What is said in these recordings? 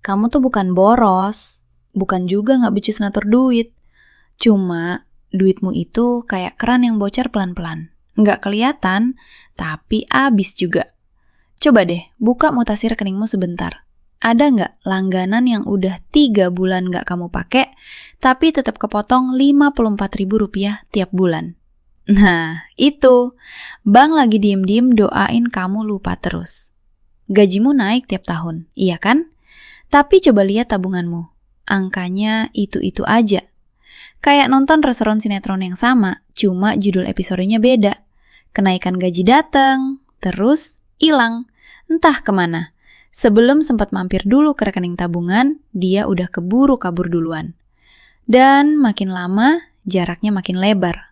kamu tuh bukan boros, bukan juga nggak becus ngatur duit. Cuma, duitmu itu kayak keran yang bocor pelan-pelan. Nggak kelihatan, tapi abis juga. Coba deh, buka mutasi rekeningmu sebentar. Ada nggak langganan yang udah 3 bulan nggak kamu pakai, tapi tetap kepotong Rp54.000 tiap bulan? Nah, itu. Bank lagi diem-diem doain kamu lupa terus. Gajimu naik tiap tahun, iya kan? Tapi coba lihat tabunganmu. Angkanya itu-itu aja. Kayak nonton restoran sinetron yang sama, cuma judul episodenya beda. Kenaikan gaji datang, terus hilang. Entah kemana. Sebelum sempat mampir dulu ke rekening tabungan, dia udah keburu kabur duluan. Dan makin lama, jaraknya makin lebar.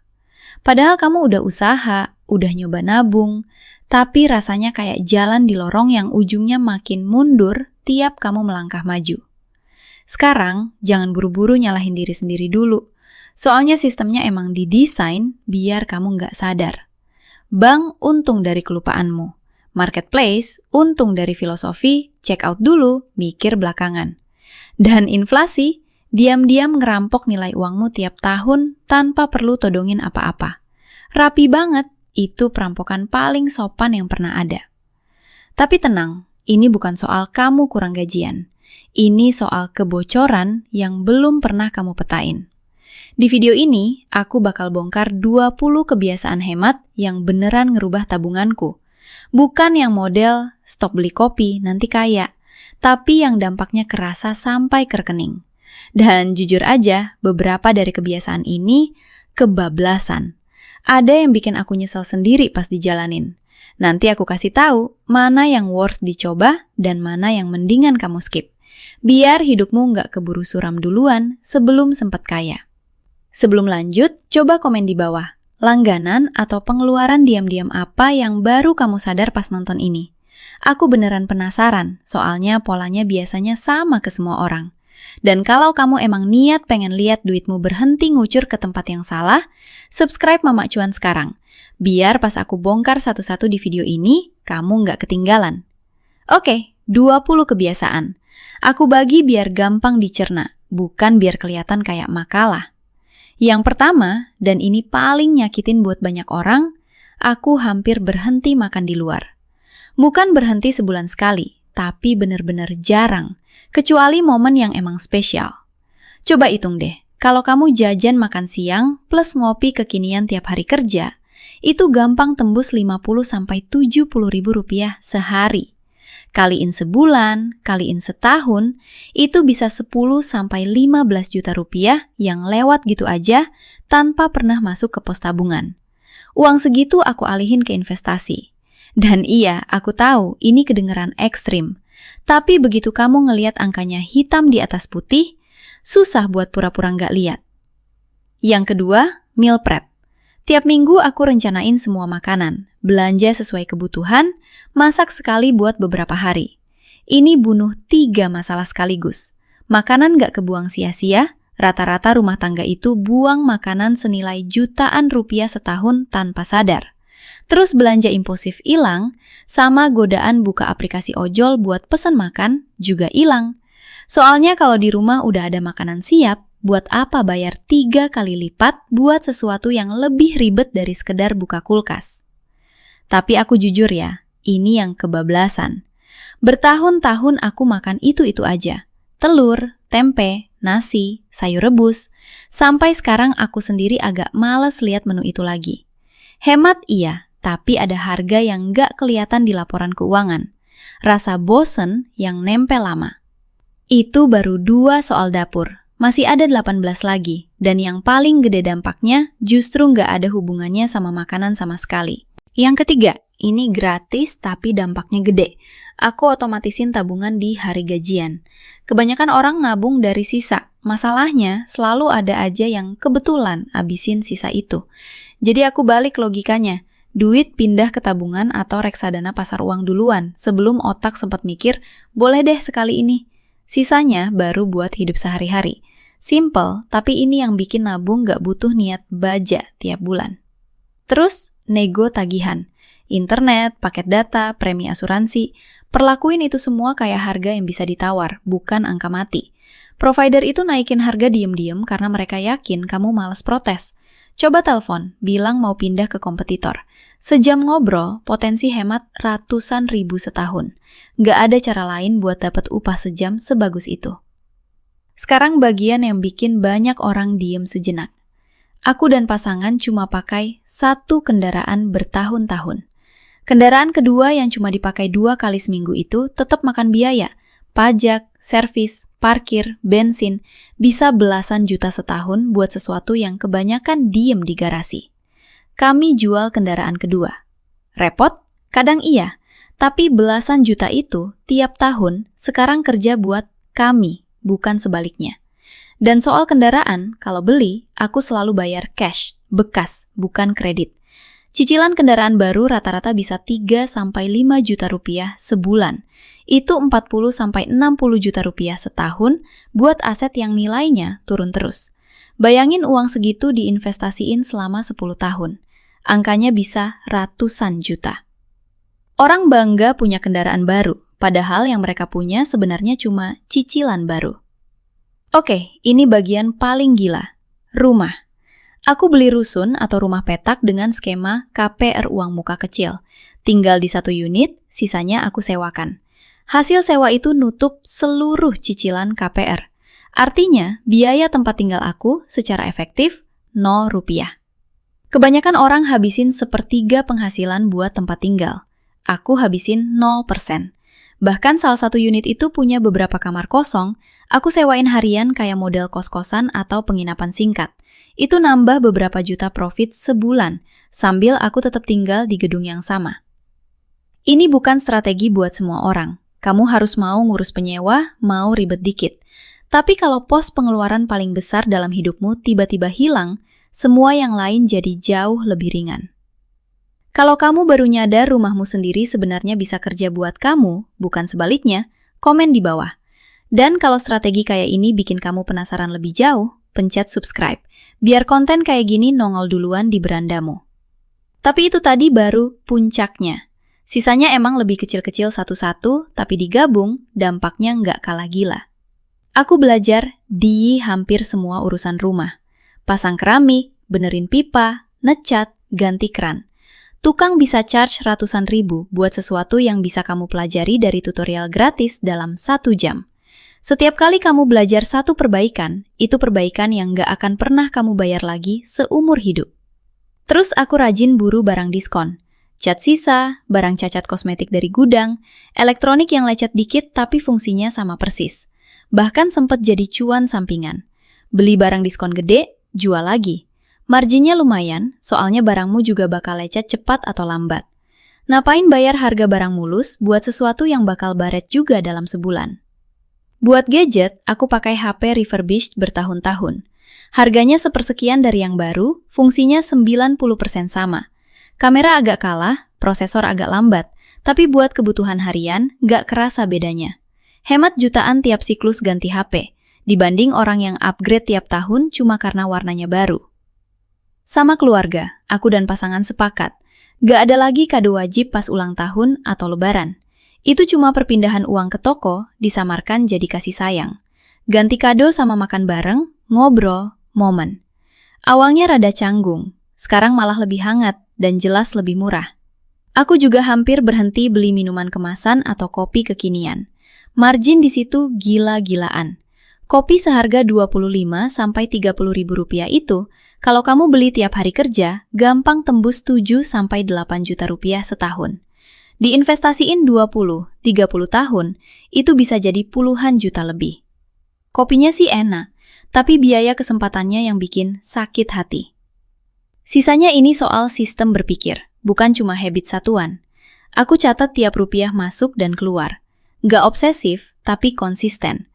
Padahal kamu udah usaha, udah nyoba nabung, tapi rasanya kayak jalan di lorong yang ujungnya makin mundur tiap kamu melangkah maju. Sekarang, jangan buru-buru nyalahin diri sendiri dulu. Soalnya sistemnya emang didesain biar kamu nggak sadar. Bank untung dari kelupaanmu. Marketplace untung dari filosofi check out dulu, mikir belakangan. Dan inflasi diam-diam ngerampok nilai uangmu tiap tahun tanpa perlu todongin apa-apa. Rapi banget, itu perampokan paling sopan yang pernah ada. Tapi tenang, ini bukan soal kamu kurang gajian. Ini soal kebocoran yang belum pernah kamu petain. Di video ini, aku bakal bongkar 20 kebiasaan hemat yang beneran ngerubah tabunganku. Bukan yang model stop beli kopi, nanti kaya, tapi yang dampaknya kerasa sampai ke rekening. Dan jujur aja, beberapa dari kebiasaan ini kebablasan. Ada yang bikin aku nyesel sendiri pas dijalanin. Nanti aku kasih tahu mana yang worth dicoba dan mana yang mendingan kamu skip. Biar hidupmu nggak keburu suram duluan sebelum sempat kaya. Sebelum lanjut, coba komen di bawah. Langganan atau pengeluaran diam-diam apa yang baru kamu sadar pas nonton ini? Aku beneran penasaran, soalnya polanya biasanya sama ke semua orang. Dan kalau kamu emang niat pengen lihat duitmu berhenti ngucur ke tempat yang salah, subscribe Mama Cuan sekarang. Biar pas aku bongkar satu-satu di video ini, kamu nggak ketinggalan. Oke, 20 kebiasaan. Aku bagi biar gampang dicerna, bukan biar kelihatan kayak makalah. Yang pertama, dan ini paling nyakitin buat banyak orang, aku hampir berhenti makan di luar. Bukan berhenti sebulan sekali, tapi bener-bener jarang, kecuali momen yang emang spesial. Coba hitung deh, kalau kamu jajan makan siang plus ngopi kekinian tiap hari kerja, itu gampang tembus Rp50.000-Rp70.000 sehari. Kaliin sebulan, kaliin setahun, itu bisa 10-15 juta rupiah yang lewat gitu aja tanpa pernah masuk ke pos tabungan. Uang segitu aku alihin ke investasi. Dan iya, aku tahu ini kedengeran ekstrim. Tapi begitu kamu ngeliat angkanya hitam di atas putih, susah buat pura-pura nggak lihat. Yang kedua, meal prep. Tiap minggu aku rencanain semua makanan, belanja sesuai kebutuhan, masak sekali buat beberapa hari. Ini bunuh 3 masalah sekaligus. Makanan gak kebuang sia-sia, rata-rata rumah tangga itu buang makanan senilai jutaan rupiah setahun tanpa sadar. Terus belanja impulsif hilang, sama godaan buka aplikasi ojol buat pesen makan juga hilang. Soalnya kalau di rumah udah ada makanan siap, buat apa bayar 3 kali lipat buat sesuatu yang lebih ribet dari sekedar buka kulkas? Tapi aku jujur ya, ini yang kebablasan. Bertahun-tahun aku makan itu-itu aja. Telur, tempe, nasi, sayur rebus. Sampai sekarang aku sendiri agak males lihat menu itu lagi. Hemat iya, tapi ada harga yang nggak kelihatan di laporan keuangan. Rasa bosen yang nempel lama. Itu baru 2 soal dapur. Masih ada 18 lagi, dan yang paling gede dampaknya justru nggak ada hubungannya sama makanan sama sekali. Yang ketiga, ini gratis tapi dampaknya gede. Aku otomatisin tabungan di hari gajian. Kebanyakan orang nabung dari sisa. Masalahnya, selalu ada aja yang kebetulan abisin sisa itu. Jadi aku balik logikanya. Duit pindah ke tabungan atau reksadana pasar uang duluan, sebelum otak sempat mikir, boleh deh sekali ini. Sisanya baru buat hidup sehari-hari. Simple, tapi ini yang bikin nabung gak butuh niat baja tiap bulan. Terus, nego tagihan. Internet, paket data, premi asuransi. Perlakuin itu semua kayak harga yang bisa ditawar, bukan angka mati. Provider itu naikin harga diem-diem karena mereka yakin kamu malas protes. Coba telepon, bilang mau pindah ke kompetitor. Sejam ngobrol, potensi hemat ratusan ribu setahun. Nggak ada cara lain buat dapat upah sejam sebagus itu. Sekarang bagian yang bikin banyak orang diem sejenak. Aku dan pasangan cuma pakai satu kendaraan bertahun-tahun. Kendaraan kedua yang cuma dipakai 2 kali seminggu itu tetap makan biaya. Pajak, servis, parkir, bensin, bisa belasan juta setahun buat sesuatu yang kebanyakan diem di garasi. Kami jual kendaraan kedua. Repot? Kadang iya. Tapi belasan juta itu tiap tahun sekarang kerja buat kami, bukan sebaliknya. Dan soal kendaraan, kalau beli, aku selalu bayar cash, bekas, bukan kredit. Cicilan kendaraan baru rata-rata bisa 3-5 juta rupiah sebulan. Itu 40-60 juta rupiah setahun buat aset yang nilainya turun terus. Bayangin uang segitu diinvestasiin selama 10 tahun. Angkanya bisa ratusan juta. Orang bangga punya kendaraan baru, padahal yang mereka punya sebenarnya cuma cicilan baru. Oke, ini bagian paling gila. Rumah. Aku beli rusun atau rumah petak dengan skema KPR uang muka kecil. Tinggal di 1 unit, sisanya aku sewakan. Hasil sewa itu nutup seluruh cicilan KPR. Artinya, biaya tempat tinggal aku secara efektif 0 rupiah. Kebanyakan orang habisin 1/3 penghasilan buat tempat tinggal. Aku habisin 0%. Bahkan salah satu unit itu punya beberapa kamar kosong, aku sewain harian kayak model kos-kosan atau penginapan singkat. Itu nambah beberapa juta profit sebulan, sambil aku tetap tinggal di gedung yang sama. Ini bukan strategi buat semua orang. Kamu harus mau ngurus penyewa, mau ribet dikit. Tapi kalau pos pengeluaran paling besar dalam hidupmu tiba-tiba hilang, semua yang lain jadi jauh lebih ringan. Kalau kamu baru nyadar rumahmu sendiri sebenarnya bisa kerja buat kamu, bukan sebaliknya, komen di bawah. Dan kalau strategi kayak ini bikin kamu penasaran lebih jauh, pencet subscribe, biar konten kayak gini nongol duluan di berandamu. Tapi itu tadi baru puncaknya. Sisanya emang lebih kecil-kecil satu-satu, tapi digabung, dampaknya nggak kalah gila. Aku belajar di hampir semua urusan rumah. Pasang keramik, benerin pipa, ngecat, ganti keran. Tukang bisa charge ratusan ribu buat sesuatu yang bisa kamu pelajari dari tutorial gratis dalam 1 jam. Setiap kali kamu belajar satu perbaikan, itu perbaikan yang nggak akan pernah kamu bayar lagi seumur hidup. Terus aku rajin buru barang diskon. Cat sisa, barang cacat kosmetik dari gudang, elektronik yang lecet dikit tapi fungsinya sama persis. Bahkan sempet jadi cuan sampingan. Beli barang diskon gede, jual lagi. Marginnya lumayan, soalnya barangmu juga bakal lecet cepat atau lambat. Ngapain bayar harga barang mulus buat sesuatu yang bakal baret juga dalam sebulan? Buat gadget, aku pakai HP refurbished bertahun-tahun. Harganya sepersekian dari yang baru, fungsinya 90% sama. Kamera agak kalah, prosesor agak lambat, tapi buat kebutuhan harian, nggak kerasa bedanya. Hemat jutaan tiap siklus ganti HP, dibanding orang yang upgrade tiap tahun cuma karena warnanya baru. Sama keluarga, aku dan pasangan sepakat, gak ada lagi kado wajib pas ulang tahun atau lebaran. Itu cuma perpindahan uang ke toko, disamarkan jadi kasih sayang. Ganti kado sama makan bareng, ngobrol, momen. Awalnya rada canggung, sekarang malah lebih hangat dan jelas lebih murah. Aku juga hampir berhenti beli minuman kemasan atau kopi kekinian. Margin di situ gila-gilaan. Kopi seharga 25-30 ribu rupiah itu, kalau kamu beli tiap hari kerja, gampang tembus 7-8 juta rupiah setahun. Diinvestasiin 20-30 tahun, itu bisa jadi puluhan juta lebih. Kopinya sih enak, tapi biaya kesempatannya yang bikin sakit hati. Sisanya ini soal sistem berpikir, bukan cuma habit satuan. Aku catat tiap rupiah masuk dan keluar. Nggak obsesif, tapi konsisten.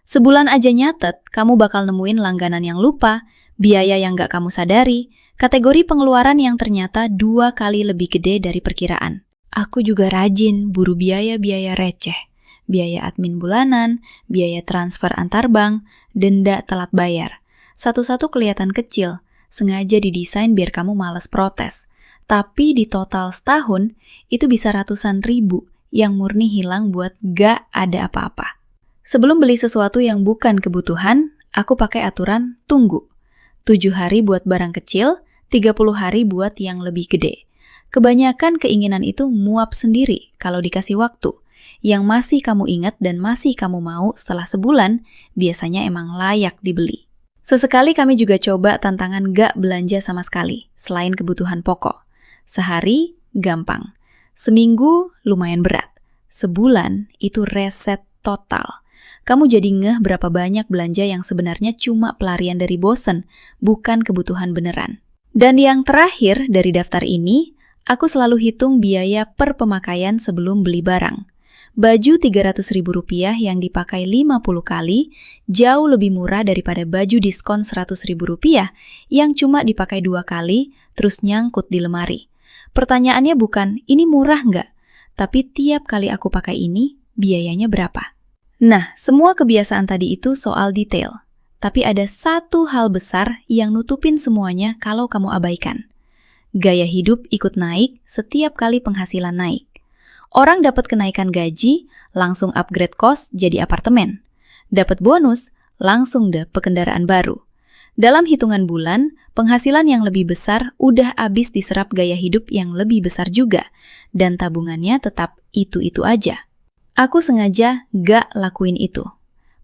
Sebulan aja nyatet, kamu bakal nemuin langganan yang lupa, biaya yang nggak kamu sadari, kategori pengeluaran yang ternyata 2 kali lebih gede dari perkiraan. Aku juga rajin buru biaya-biaya receh, biaya admin bulanan, biaya transfer antar bank, denda telat bayar. Satu-satu kelihatan kecil, sengaja didesain biar kamu malas protes. Tapi di total setahun, itu bisa ratusan ribu yang murni hilang buat gak ada apa-apa. Sebelum beli sesuatu yang bukan kebutuhan, aku pakai aturan tunggu. 7 hari buat barang kecil, 30 hari buat yang lebih gede. Kebanyakan keinginan itu muap sendiri kalau dikasih waktu. Yang masih kamu ingat dan masih kamu mau setelah sebulan, biasanya emang layak dibeli. Sesekali kami juga coba tantangan gak belanja sama sekali, selain kebutuhan pokok. Sehari, gampang. Seminggu, lumayan berat. Sebulan, itu reset total. Kamu jadi ngeh berapa banyak belanja yang sebenarnya cuma pelarian dari bosen, bukan kebutuhan beneran. Dan yang terakhir dari daftar ini, aku selalu hitung biaya per pemakaian sebelum beli barang. Baju Rp300.000 yang dipakai 50 kali jauh lebih murah daripada baju diskon Rp100.000 yang cuma dipakai 2 kali terus nyangkut di lemari. Pertanyaannya bukan, ini murah nggak? Tapi tiap kali aku pakai ini, biayanya berapa? Nah, semua kebiasaan tadi itu soal detail. Tapi ada satu hal besar yang nutupin semuanya kalau kamu abaikan. Gaya hidup ikut naik setiap kali penghasilan naik. Orang dapat kenaikan gaji, langsung upgrade kos jadi apartemen. Dapat bonus, langsung deh kendaraan baru. Dalam hitungan bulan, penghasilan yang lebih besar udah habis diserap gaya hidup yang lebih besar juga, dan tabungannya tetap itu-itu aja. Aku sengaja gak lakuin itu.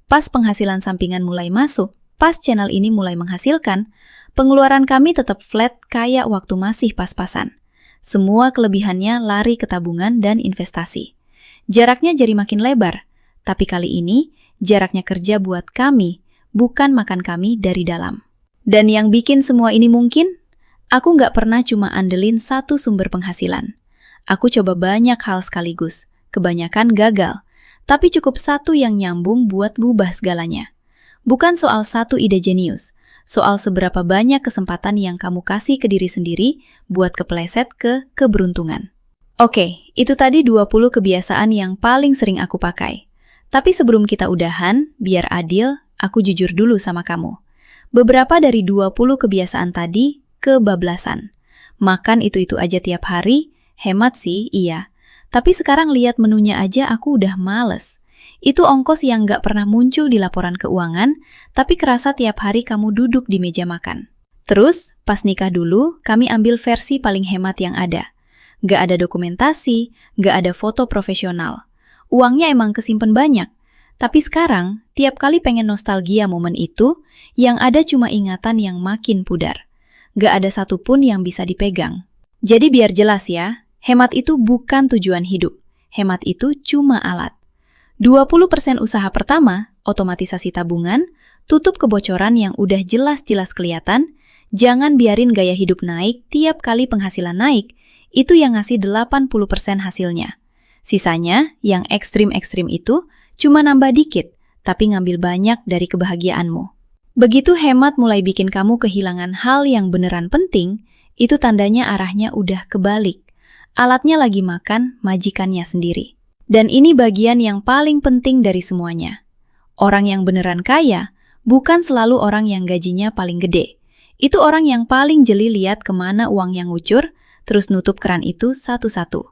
Pas penghasilan sampingan mulai masuk, pas channel ini mulai menghasilkan, pengeluaran kami tetap flat kayak waktu masih pas-pasan. Semua kelebihannya lari ke tabungan dan investasi. Jaraknya jadi makin lebar, tapi kali ini jaraknya kerja buat kami, bukan makan kami dari dalam. Dan yang bikin semua ini mungkin, aku nggak pernah cuma andelin satu sumber penghasilan. Aku coba banyak hal sekaligus, kebanyakan gagal, tapi cukup satu yang nyambung buat ngubah segalanya. Bukan soal satu ide jenius, soal seberapa banyak kesempatan yang kamu kasih ke diri sendiri buat kepleset ke keberuntungan. Oke, itu tadi 20 kebiasaan yang paling sering aku pakai. Tapi sebelum kita udahan, biar adil, aku jujur dulu sama kamu. Beberapa dari 20 kebiasaan tadi kebablasan. Makan itu-itu aja tiap hari, hemat sih, iya. Tapi sekarang lihat menunya aja aku udah males. Itu ongkos yang nggak pernah muncul di laporan keuangan, tapi kerasa tiap hari kamu duduk di meja makan. Terus, pas nikah dulu, kami ambil versi paling hemat yang ada. Nggak ada dokumentasi, nggak ada foto profesional. Uangnya emang kesimpen banyak. Tapi sekarang, tiap kali pengen nostalgia momen itu, yang ada cuma ingatan yang makin pudar. Nggak ada satupun yang bisa dipegang. Jadi biar jelas ya, hemat itu bukan tujuan hidup. Hemat itu cuma alat. 20% usaha pertama, otomatisasi tabungan, tutup kebocoran yang udah jelas-jelas kelihatan, jangan biarin gaya hidup naik tiap kali penghasilan naik, itu yang ngasih 80% hasilnya. Sisanya, yang ekstrim-ekstrim itu, cuma nambah dikit, tapi ngambil banyak dari kebahagiaanmu. Begitu hemat mulai bikin kamu kehilangan hal yang beneran penting, itu tandanya arahnya udah kebalik. Alatnya lagi makan majikannya sendiri. Dan ini bagian yang paling penting dari semuanya. Orang yang beneran kaya bukan selalu orang yang gajinya paling gede. Itu orang yang paling jeli lihat kemana uang yang ngucur, terus nutup keran itu satu-satu.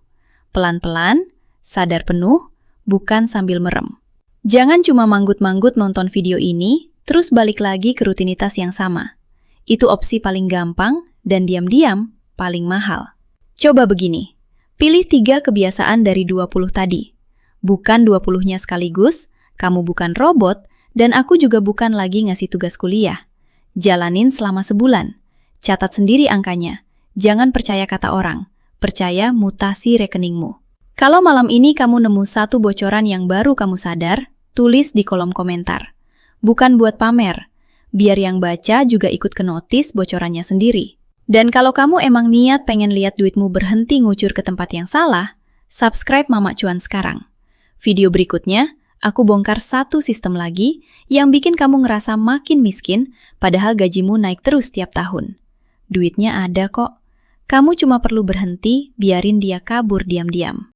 Pelan-pelan, sadar penuh, bukan sambil merem. Jangan cuma manggut-manggut nonton video ini, terus balik lagi ke rutinitas yang sama. Itu opsi paling gampang dan diam-diam paling mahal. Coba begini. Pilih 3 kebiasaan dari 20 tadi. Bukan 20-nya sekaligus, kamu bukan robot, dan aku juga bukan lagi ngasih tugas kuliah. Jalanin selama sebulan. Catat sendiri angkanya. Jangan percaya kata orang. Percaya mutasi rekeningmu. Kalau malam ini kamu nemu satu bocoran yang baru kamu sadar, tulis di kolom komentar. Bukan buat pamer. Biar yang baca juga ikut ke notis bocorannya sendiri. Dan kalau kamu emang niat pengen lihat duitmu berhenti ngucur ke tempat yang salah, subscribe Mama Cuan sekarang. Video berikutnya, aku bongkar satu sistem lagi yang bikin kamu ngerasa makin miskin padahal gajimu naik terus tiap tahun. Duitnya ada kok. Kamu cuma perlu berhenti, biarin dia kabur diam-diam.